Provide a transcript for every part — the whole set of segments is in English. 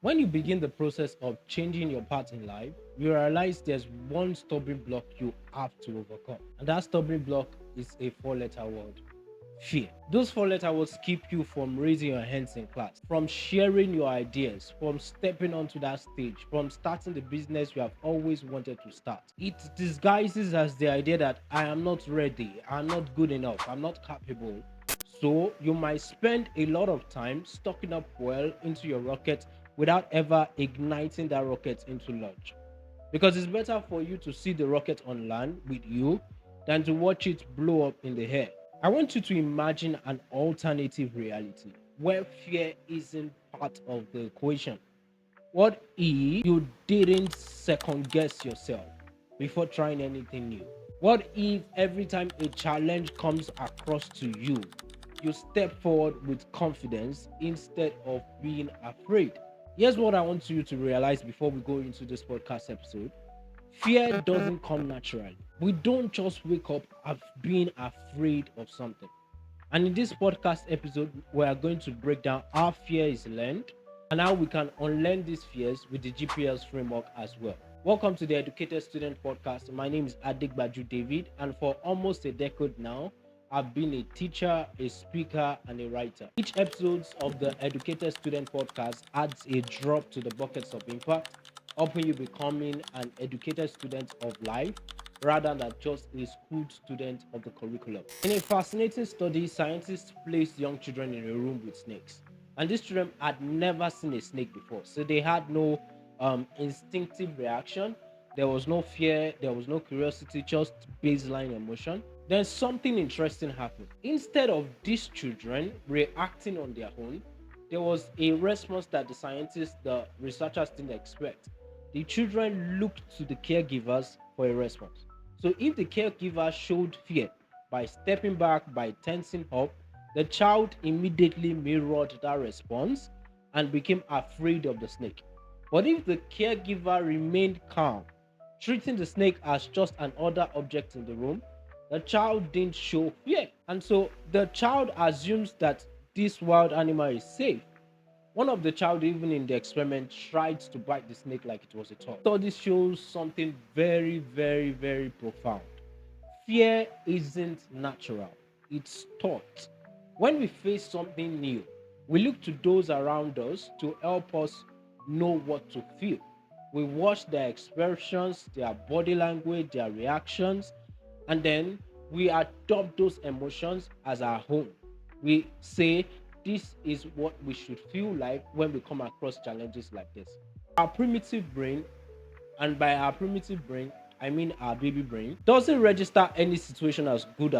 When you begin the process of changing your path in life, you realize there's one stubborn block you have to overcome. And that stubborn block is a four-letter word: fear. Those four-letter words keep you from raising your hands in class, from sharing your ideas, from stepping onto that stage, from starting the business you have always wanted to start. It disguises as the idea that I am not ready, I'm not good enough, I'm not capable. So you might spend a lot of time stocking up fuel into your rocket without ever igniting that rocket into launch. Because it's better for you to see the rocket on land with you than to watch it blow up in the air. I want you to imagine an alternative reality where fear isn't part of the equation. What if you didn't second guess yourself before trying anything new? What if every time a challenge comes across to you, you step forward with confidence instead of being afraid? Here's what I want you to realize before we go into this podcast episode: fear doesn't come naturally. We don't just wake up being afraid of something. And in this podcast episode, we are going to break down how fear is learned and how we can unlearn these fears with the GPS framework as well. Welcome to the Educated Student Podcast. My name is Adegabju David, and for almost a decade now, I've been a teacher, a speaker, and a writer. Each episode of the Educated Student Podcast adds a drop to the buckets of impact, helping you becoming an educated student of life rather than just a school student of the curriculum. In a fascinating study, scientists placed young children in a room with snakes. And these children had never seen a snake before. So they had no instinctive reaction. There was no fear, there was no curiosity, just baseline emotion. Then something interesting happened. Instead of these children reacting on their own, there was a response that the scientists, the researchers didn't expect. The children looked to the caregivers for a response. So if the caregiver showed fear by stepping back, by tensing up, the child immediately mirrored that response and became afraid of the snake. But if the caregiver remained calm, treating the snake as just an other object in the room, the child didn't show fear. And so the child assumes that this wild animal is safe. One of the child, even in the experiment, tried to bite the snake like it was a toy. Study shows something very, very, very profound. Fear isn't natural, it's taught. When we face something new, we look to those around us to help us know what to feel. We watch their expressions, their body language, their reactions, and then we adopt those emotions as our own. We say, this is what we should feel like when we come across challenges like this. Our primitive brain, and by our primitive brain, I mean our baby brain, doesn't register any situation as good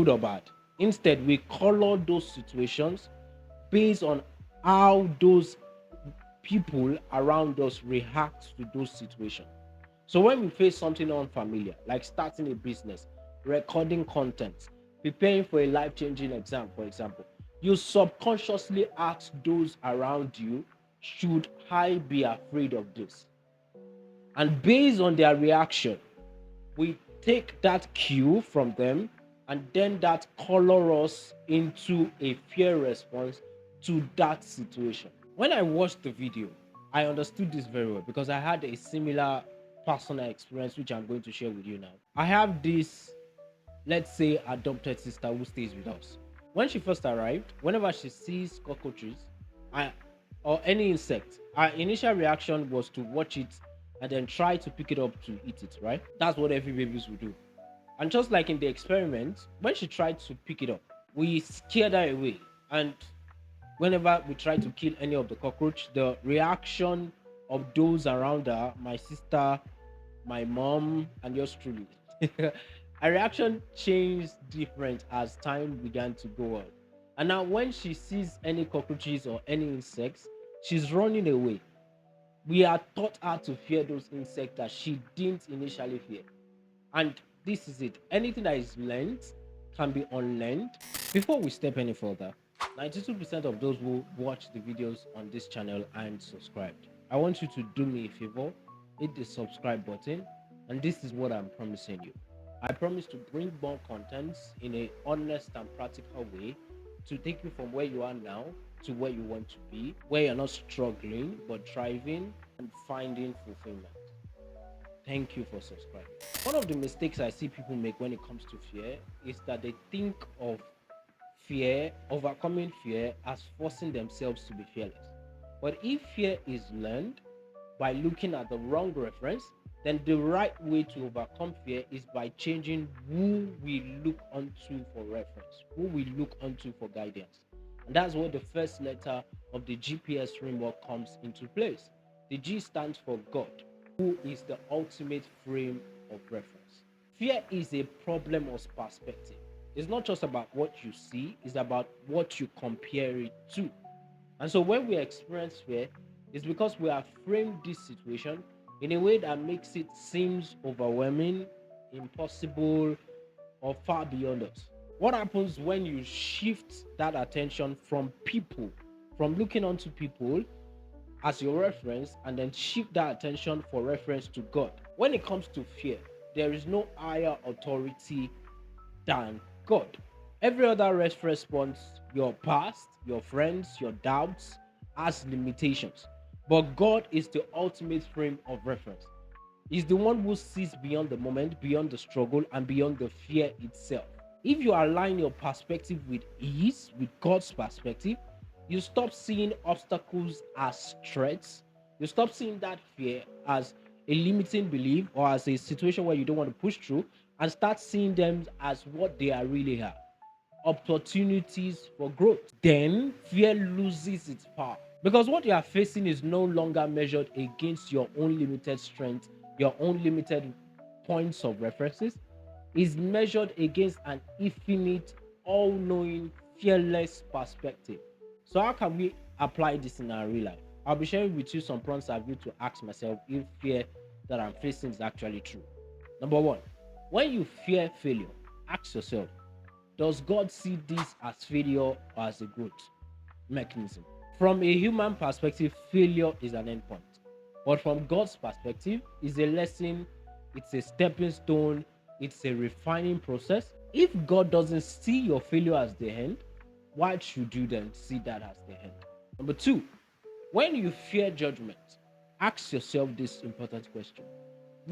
or bad. Instead, we color those situations based on how those people around us react to those situations. So when we face something unfamiliar, like starting a business, recording content, preparing for a life-changing exam, for example, you subconsciously ask those around you, should I be afraid of this? And based on their reaction, we take that cue from them, and then that color us into a fear response to that situation. When I watched the video, I understood this very well because I had a similar personal experience, which I'm going to share with you now. I have this, let's say, adopted sister who stays with us. When she first arrived, whenever she sees cockroaches I, or any insect, our initial reaction was to watch it and then try to pick it up to eat it, right? That's what every babies will do. And just like in the experiment, when she tried to pick it up, we scared her away. And whenever we try to kill any of the cockroach, the reaction of those around her, my sister, my mom, and yours truly, her reaction changed different as time began to go on. And now, when she sees any cockroaches or any insects, she's running away. We are taught her to fear those insects that she didn't initially fear. And this is it. Anything that is learned can be unlearned. Before we step any further, 92% of those who watch the videos on this channel aren't subscribed. I want you to do me a favor, hit the subscribe button, and this is what I'm promising you. I promise to bring more contents in a honest and practical way to take you from where you are now to where you want to be, where you're not struggling but thriving and finding fulfillment. Thank you for subscribing. One of the mistakes I see people make when it comes to fear is that they think of fear, overcoming fear, as forcing themselves to be fearless. But if fear is learned by looking at the wrong reference, then the right way to overcome fear is by changing who we look onto for reference, who we look onto for guidance. And that's where the first letter of the GPS framework comes into place. The G stands for God, who is the ultimate frame of reference. Fear is a problem of perspective. It's not just about what you see, it's about what you compare it to. And so when we experience fear, it's because we have framed this situation in a way that makes it seems overwhelming, impossible, or far beyond us. What happens when you shift that attention from people, from looking onto people as your reference, and then shift that attention for reference to God? When it comes to fear, there is no higher authority than God. Every other response, your past, your friends, your doubts, has limitations. But God is the ultimate frame of reference. He's the one who sees beyond the moment, beyond the struggle, and beyond the fear itself. If you align your perspective with ease, with God's perspective, you stop seeing obstacles as threats. You stop seeing that fear as a limiting belief or as a situation where you don't want to push through, and start seeing them as what they are really are: opportunities for growth. Then fear loses its power because what you are facing is no longer measured against your own limited strength, your own limited points of references. Is measured against an infinite, all-knowing, fearless perspective. So how can we apply this in our real life? I'll be sharing with you some prompts I've used to ask myself if fear that I'm facing is actually true. Number one, when you fear failure, ask yourself, does God see this as failure or as a growth mechanism? From a human perspective, failure is an endpoint. But from God's perspective, it's a lesson, it's a stepping stone, it's a refining process. If God doesn't see your failure as the end, why should you then see that as the end? Number two, when you fear judgment, ask yourself this important question: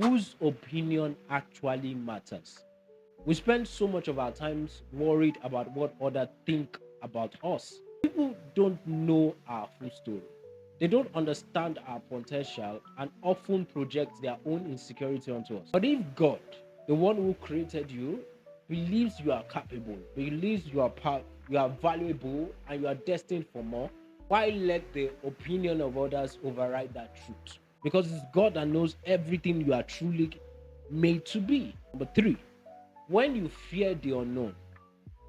whose opinion actually matters? We spend so much of our times worried about what others think about us. People don't know our full story. They don't understand our potential and often project their own insecurity onto us. But if God, the one who created you, believes you are capable, believes you are valuable, and you are destined for more, why let the opinion of others override that truth? Because it's God that knows everything you are truly made to be. Number three, when you fear the unknown,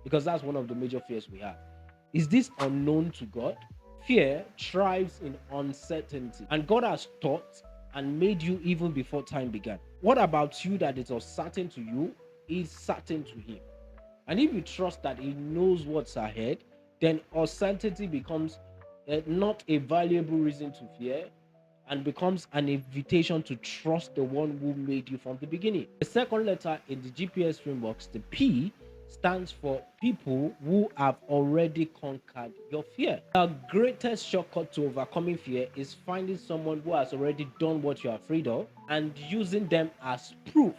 because that's one of the major fears we have, is this unknown to God? Fear thrives in uncertainty, and God has taught and made you even before time began. What about you that is uncertain to you is certain to Him? And if you trust that He knows what's ahead, then uncertainty becomes not a valuable reason to fear, and becomes an invitation to trust the one who made you from the beginning. The second letter in the GPS frameworks, the P, stands for people who have already conquered your fear. The greatest shortcut to overcoming fear is finding someone who has already done what you're afraid of and using them as proof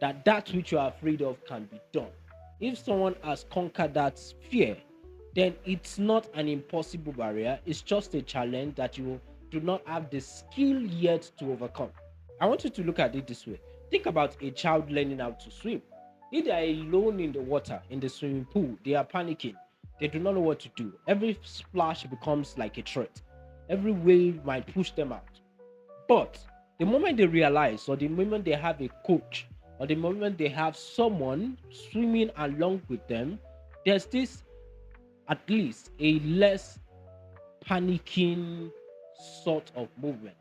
that that which you are afraid of can be done. If someone has conquered that fear, then it's not an impossible barrier, it's just a challenge that you do not have the skill yet to overcome. I want you to look at it this way. Think about a child learning how to swim. If they are alone in the water, in the swimming pool, they are panicking. They do not know what to do. Every splash becomes like a threat. Every wave might push them out. But the moment they realize, or the moment they have a coach, or the moment they have someone swimming along with them, there's this, at least, a less panicking sort of movement.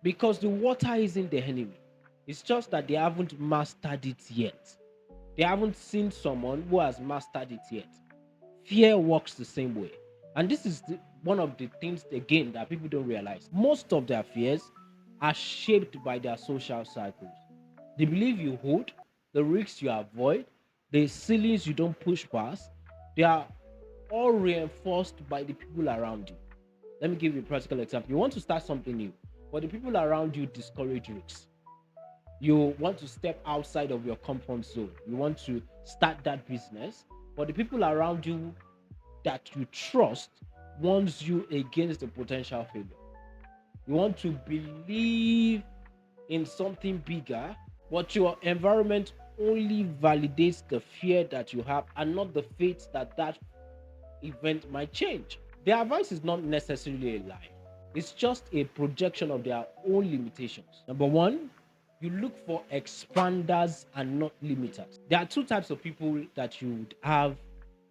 Because the water isn't the enemy. It's just that they haven't mastered it yet. They haven't seen someone who has mastered it yet. Fear works the same way. And this is one of the things, again, that people don't realize. Most of their fears are shaped by their social cycles. The belief you hold, the risks you avoid, the ceilings you don't push past, they are or reinforced by the people around you. Let me give you a practical example. You want to start something new, but the people around you discourage risks. You want to step outside of your comfort zone. You want to start that business, but the people around you that you trust warns you against the potential failure. You want to believe in something bigger, but your environment only validates the fear that you have and not the faith that that event might change. Their advice is not necessarily a lie. It's just a projection of their own limitations. Number one, you look for expanders and not limiters. There are two types of people that you would have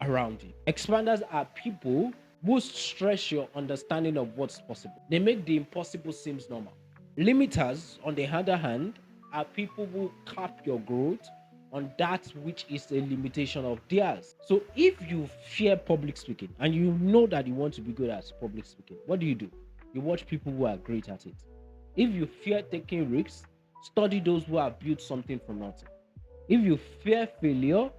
around you. Expanders are people who stretch your understanding of what's possible. They make the impossible seem normal. Limiters, on the other hand, are people who cap your growth on that which is a limitation of theirs. So if you fear public speaking and you know that you want to be good at public speaking, what do? You watch people who are great at it. If you fear taking risks, study those who have built something from nothing. If you fear failure,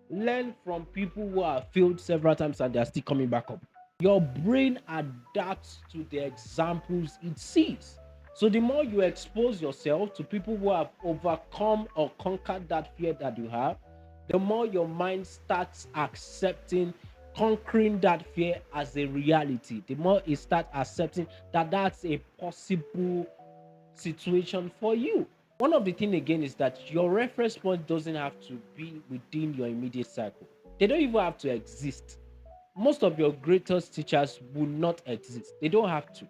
learn from people who have failed several times and they are still coming back up. Your brain adapts to the examples it sees. So the more you expose yourself to people who have overcome or conquered that fear that you have, the more your mind starts accepting conquering that fear as a reality. The more it starts accepting that that's a possible situation for you. One of the things again is that your reference point doesn't have to be within your immediate circle. They don't even have to exist. Most of your greatest teachers will not exist. They don't have to.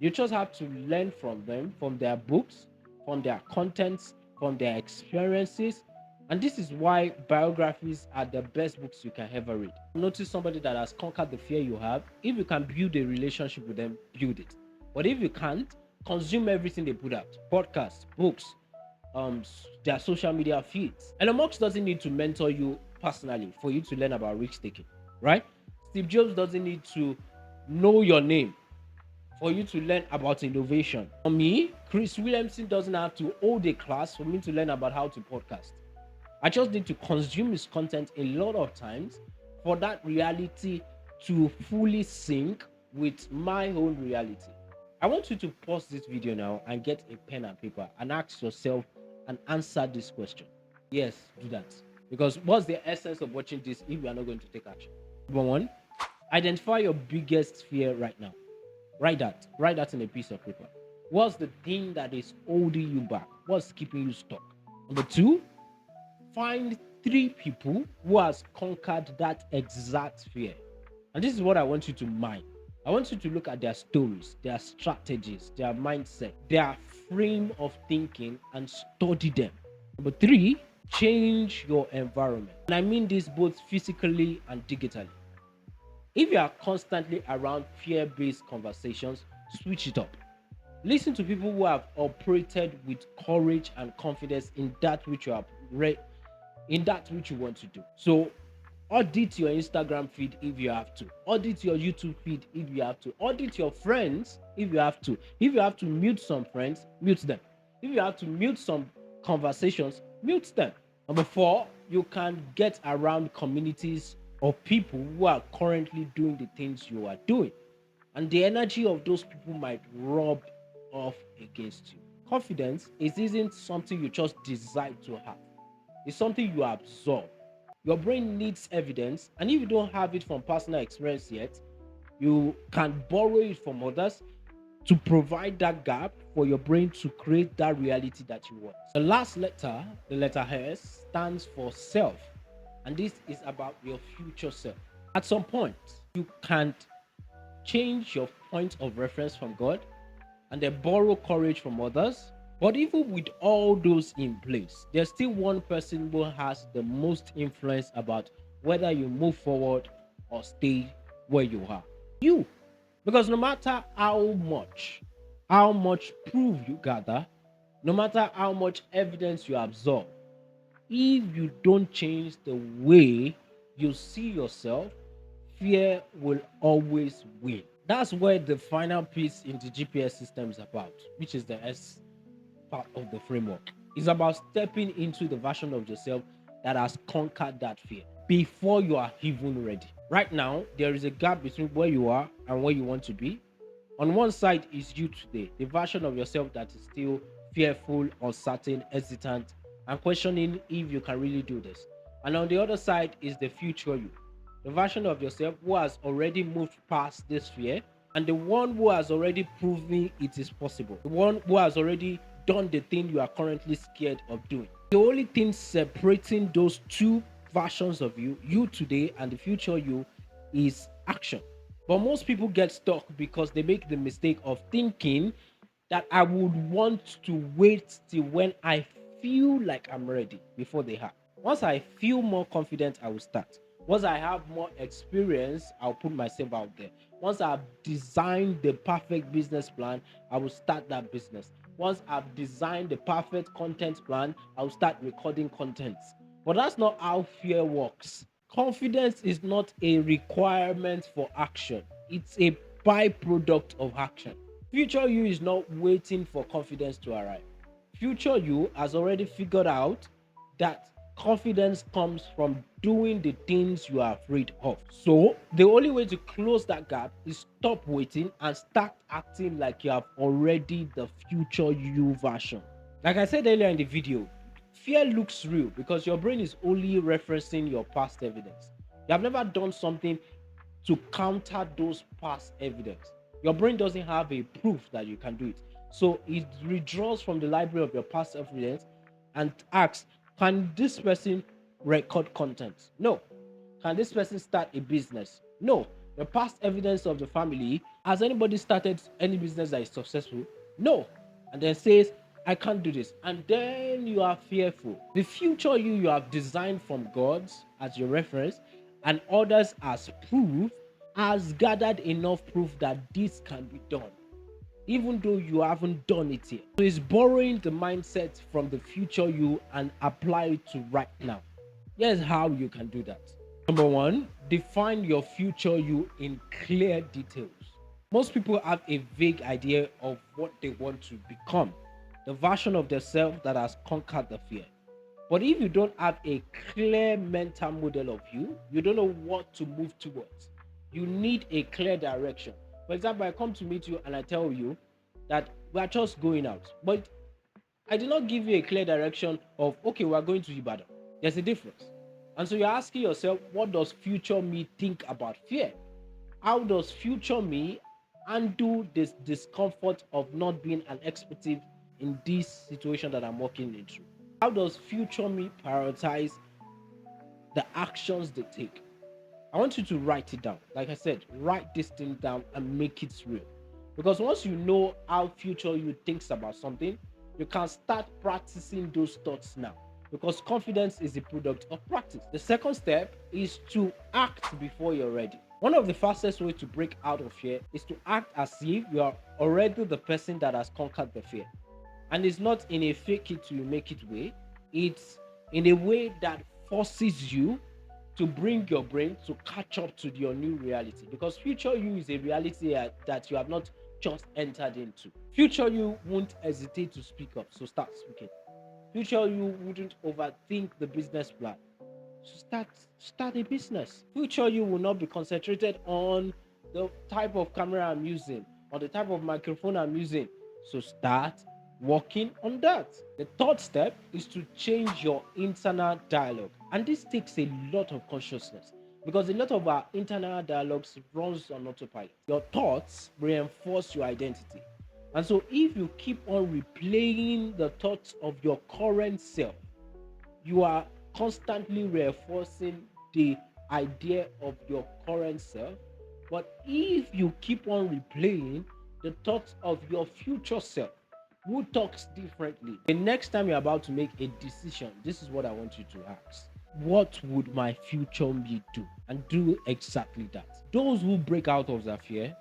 You just have to learn from them, from their books, from their contents, from their experiences. And this is why biographies are the best books you can ever read. Notice somebody that has conquered the fear you have. If you can build a relationship with them, build it. But if you can't, consume everything they put out: podcasts, books, their social media feeds. Elon Musk doesn't need to mentor you personally for you to learn about risk taking, right? Steve Jobs doesn't need to know your name for you to learn about innovation. For me, Chris Williamson doesn't have to hold a class for me to learn about how to podcast. I just need to consume his content a lot of times for that reality to fully sync with my own reality. I want you to pause this video now and get a pen and paper and ask yourself and answer this question. Yes, do that. Because what's the essence of watching this if you are not going to take action? Number one, identify your biggest fear right now. Write that. Write that in a piece of paper. What's the thing that is holding you back? What's keeping you stuck? Number two, find three people who has conquered that exact fear. And this is what I want you to mind. I want you to look at their stories, their strategies, their mindset, their frame of thinking, and study them. Number three, change your environment. And I mean this both physically and digitally. If you are constantly around fear-based conversations, switch it up. Listen to people who have operated with courage and confidence in that which you have read, in that which you want to do. So audit your Instagram feed if you have to. Audit your YouTube feed if you have to. Audit your friends if you have to. If you have to mute some friends, mute them. If you have to mute some conversations, mute them. Number four, you can get around communities of people who are currently doing the things you are doing. And the energy of those people might rub off against you. Confidence isn't something you just decide to have. It's something you absorb. Your brain needs evidence, and if you don't have it from personal experience yet, you can borrow it from others to provide that gap for your brain to create that reality that you want. The last letter, the letter S, stands for self, and this is about your future self. At some point, you can't change your point of reference from God and then borrow courage from others. But even with all those in place, there's still one person who has the most influence about whether you move forward or stay where you are. You. Because no matter how much proof you gather, no matter how much evidence you absorb, if you don't change the way you see yourself, fear will always win. That's where the final piece in the GPS system is about, which is the S part of the framework. It's about stepping into the version of yourself that has conquered that fear before you are even ready. Right now, there is a gap between where you are and where you want to be. On one side is you today, the version of yourself that is still fearful, uncertain, hesitant, and questioning if you can really do this. And on the other side is the future you, the version of yourself who has already moved past this fear, and the one who has already proven it is possible, the one who has already done the thing you are currently scared of doing. The only thing separating those two versions of you, you today and the future you, is action. But most people get stuck because they make the mistake of thinking that I would want to wait till when I feel like I'm ready before they have. Once I feel more confident, I will start. Once I have more experience, I'll put myself out there. Once I've designed the perfect business plan, I will start that business. Once I've designed the perfect content plan, I'll start recording content. But that's not how fear works. Confidence is not a requirement for action, it's a byproduct of action. Future you is not waiting for confidence to arrive. Future you has already figured out that confidence comes from doing the things you are afraid of. So, the only way to close that gap is stop waiting and start acting like you have already the future you version. Like I said earlier in the video, fear looks real because your brain is only referencing your past evidence. You have never done something to counter those past evidence. Your brain doesn't have a proof that you can do it. So it withdraws from the library of your past evidence and asks, can this person record content? No. Can this person start a business? No. The past evidence of the family, has anybody started any business that is successful? No. And then says, I can't do this. And then you are fearful. The future you have designed from God's as your reference and others as proof has gathered enough proof that this can be done, even though you haven't done it yet. So it's borrowing the mindset from the future you and apply it to right now. Here's how you can do that. Number one, define your future you in clear details. Most people have a vague idea of what they want to become, the version of themselves that has conquered the fear. But if you don't have a clear mental model of you, you don't know what to move towards. You need a clear direction. For example, I come to meet you and I tell you that we are just going out, but I did not give you a clear direction of, okay, we are going to Ibadan. There's a difference. And so you're asking yourself, what does future me think about fear? How does future me undo this discomfort of not being an expert in this situation that I'm walking into? How does future me prioritize the actions they take? I want you to write it down. Like I said, write this thing down and make it real. Because once you know how future you thinks about something, you can start practicing those thoughts now. Because confidence is a product of practice. The second step is to act before you're ready. One of the fastest ways to break out of fear is to act as if you are already the person that has conquered the fear. And it's not in a fake it till you make it way, it's in a way that forces you to bring your brain to catch up to your new reality, because future you is a reality that you have not just entered into. Future you won't hesitate to speak up, so start speaking. Future you wouldn't overthink the business plan, so start a business. Future you will not be concentrated on the type of camera I'm using or the type of microphone I'm using, so start working on that. The third step is to change your internal dialogue, and this takes a lot of consciousness because a lot of our internal dialogues runs on autopilot. Your thoughts reinforce your identity, and so if you keep on replaying the thoughts of your current self, you are constantly reinforcing the idea of your current self. But if you keep on replaying the thoughts of your future self, who talks differently, the next time you're about to make a decision, this is what I want you to ask: what would my future me do? And do exactly that. Those who break out of their fear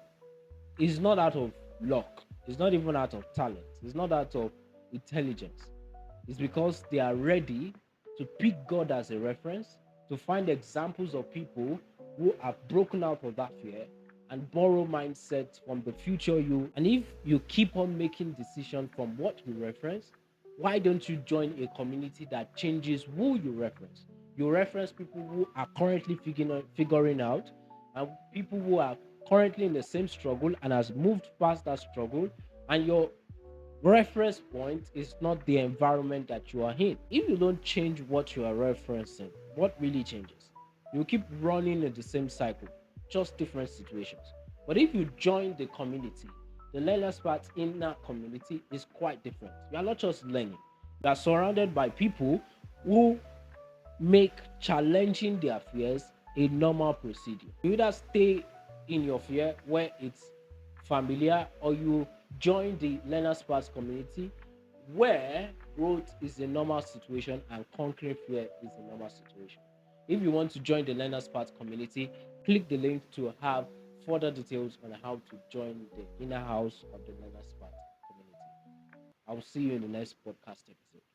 is not out of luck, it's not even out of talent, it's not out of intelligence. It's because they are ready to pick God as a reference, to find examples of people who have broken out of that fear and borrow mindsets from the future you. And if you keep on making decisions from what you reference, why don't you join a community that changes who you reference? You reference people who are currently figuring out and people who are currently in the same struggle and has moved past that struggle, and your reference point is not the environment that you are in. If you don't change what you are referencing, what really changes? You keep running in the same cycle, just different situations. But if you join the community, the learner's path in that community is quite different. You are not just learning, you are surrounded by people who make challenging their fears a normal procedure. You either stay in your fear where it's familiar, or you join the learners path community where growth is a normal situation and conquering fear is a normal situation. If you want to join the learners path community, click the link to have further details on how to join the inner house of the learners path community. I'll see you in the next podcast episode.